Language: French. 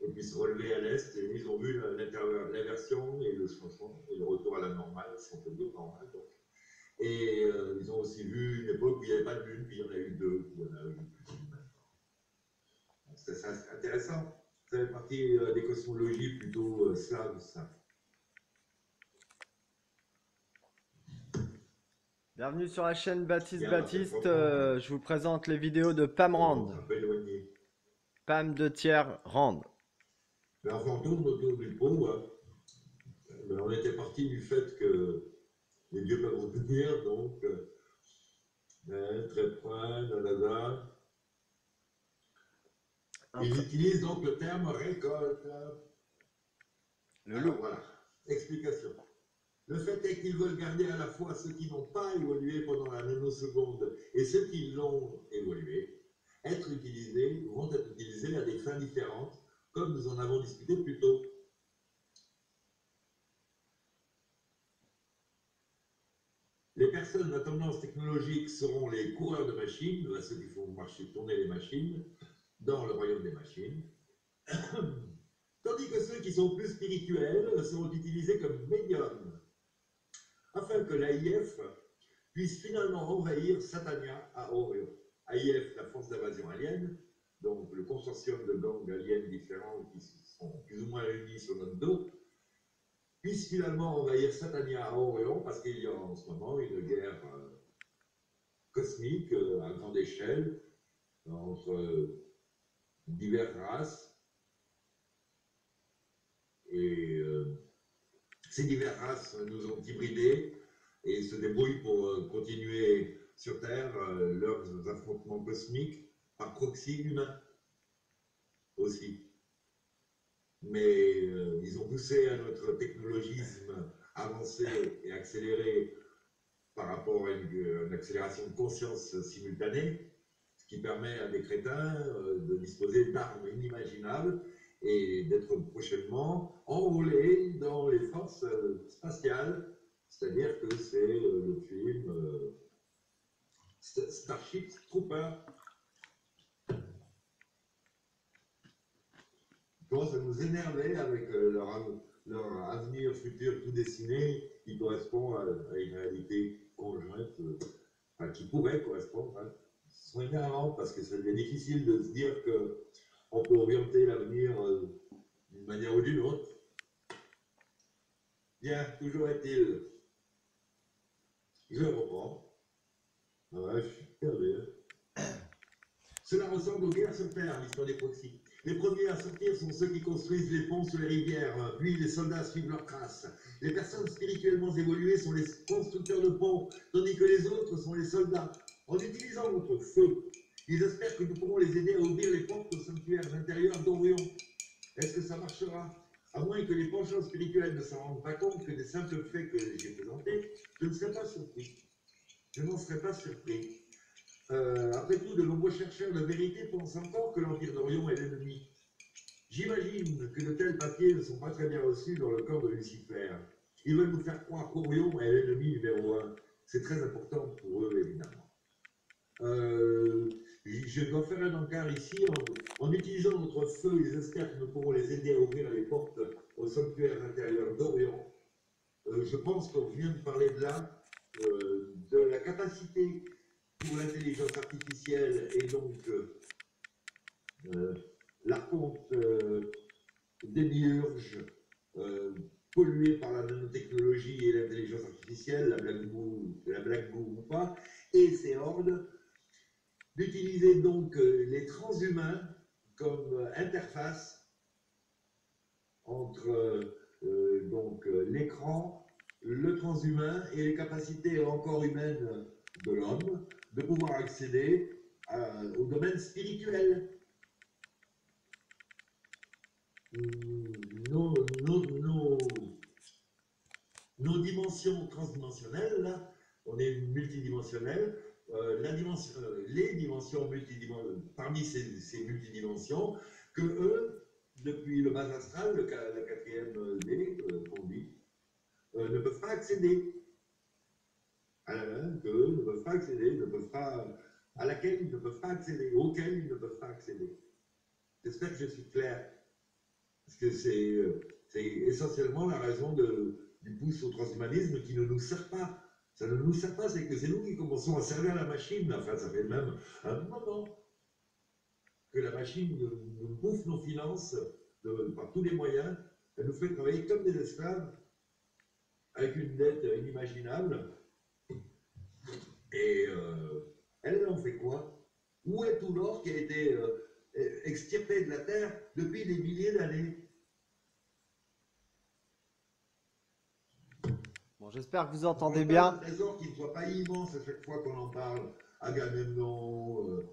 et puis se relever à l'est. Et ils ont vu l'inversion et le changement et le retour à la normale, si on peut dire normale. Donc. Et ils ont aussi vu une époque où il n'y avait pas de lune, puis il y en a eu deux, puis il y en a eu plus d'une maintenant. C'est intéressant. Ça fait partie des cosmologies plutôt slaves, ça. Bienvenue sur la chaîne Baptiste Bien, c'est Baptiste. propre. Je vous présente les vidéos de Pam Bon, Rand. un peu éloigné. Pam de Tiers Rand. Mais enfin, on tourne autour du pot. Hein. Mais on était parti du fait que les dieux peuvent revenir, donc très point, nanana. Ils utilisent donc le terme récolte. Le Alors loup. voilà, explication. Le fait est qu'ils veulent garder à la fois ceux qui n'ont pas évolué pendant la nanoseconde et ceux qui l'ont évolué, vont être utilisés à des fins différentes, comme nous en avons discuté plus tôt. Les personnes à tendance technologique seront les coureurs de machines, ceux qui font tourner les machines, dans le royaume des machines. Tandis que ceux qui sont plus spirituels seront utilisés comme médiums, afin que l'AIF puisse finalement envahir Satania à Orion. AIF, la force d'invasion alien, donc le consortium de gangs aliens différents qui sont plus ou moins réunis sur notre dos, puisse finalement envahir Satania à Orion, parce qu'il y a en ce moment une guerre cosmique à grande échelle entre diverses races. Et ces diverses races nous ont hybridés et se débrouillent pour continuer sur Terre leurs affrontements cosmiques par proxy humain aussi. Mais ils ont poussé à notre technologisme avancé et accéléré par rapport à une accélération de conscience simultanée, ce qui permet à des crétins de disposer d'armes inimaginables et d'être prochainement enrôlés dans les forces spatiales, c'est-à-dire que c'est le film Starship Trooper. Ils commencent à nous énerver avec leur avenir futur tout dessiné qui correspond à une réalité conjointe, qui pourrait correspondre. Hein. Ils sont énervants parce que ça devient difficile de se dire qu'on peut orienter l'avenir d'une manière ou d'une autre. Bien, toujours est-il, je reprends. Ouais, je suis perdu. Cela ressemble aux guerres sur Terre, l'histoire des proxys. Les premiers à sortir sont ceux qui construisent les ponts sur les rivières, puis les soldats suivent leurs traces. Les personnes spirituellement évoluées sont les constructeurs de ponts, tandis que les autres sont les soldats. En utilisant notre feu, ils espèrent que nous pourrons les aider à ouvrir les portes aux sanctuaires intérieurs d'Orion. Est-ce que ça marchera? À moins que les penchants spirituels ne s'en rendent pas compte que des simples faits que j'ai présentés, je ne serais pas surpris. Je n'en serais pas surpris. Après tout, de nombreux chercheurs de vérité pensent encore que l'Empire d'Orion est l'ennemi. J'imagine que de tels papiers ne sont pas très bien reçus dans le corps de Lucifer. Ils veulent nous faire croire qu'Orion est l'ennemi numéro un. C'est très important pour eux, évidemment. Je dois faire un encart ici. En utilisant notre feu, ils espèrent que nous pourrons les aider à ouvrir les portes au sanctuaire intérieur d'Orion. Je pense qu'on vient de parler de là, de la capacité pour l'intelligence artificielle et donc la fonte des démiurges pollués par la nanotechnologie et l'intelligence artificielle, la blague boue ou pas, et ses hordes, d'utiliser donc les transhumains comme interface entre donc l'écran, le transhumain et les capacités encore humaines de l'homme de pouvoir accéder au domaine spirituel. Nos, nos, nos, nos dimensions transdimensionnelles, là, on est multidimensionnel, les dimensions multidimensionnelles, parmi ces multidimensions, que eux, depuis le bas astral, la quatrième D, qu'on dit, ne peuvent pas accéder, ne peuvent pas accéder, à laquelle ils ne peuvent pas accéder, auquel ils ne peuvent pas accéder. J'espère que je suis clair. Parce que c'est essentiellement la raison du pouce au transhumanisme qui ne nous sert pas. Ça ne nous sert pas, c'est que c'est nous qui commençons à servir la machine. Enfin, ça fait même un moment que la machine nous bouffe nos finances par tous les moyens. Elle nous fait travailler comme des esclaves, avec une dette inimaginable. Et elle en fait quoi? Où est tout l'or qui a été extirpé de la terre depuis des milliers d'années? Bon, j'espère que vous entendez Un bien. trésor qui ne soit pas immense à chaque fois qu'on en parle. Agamemnon,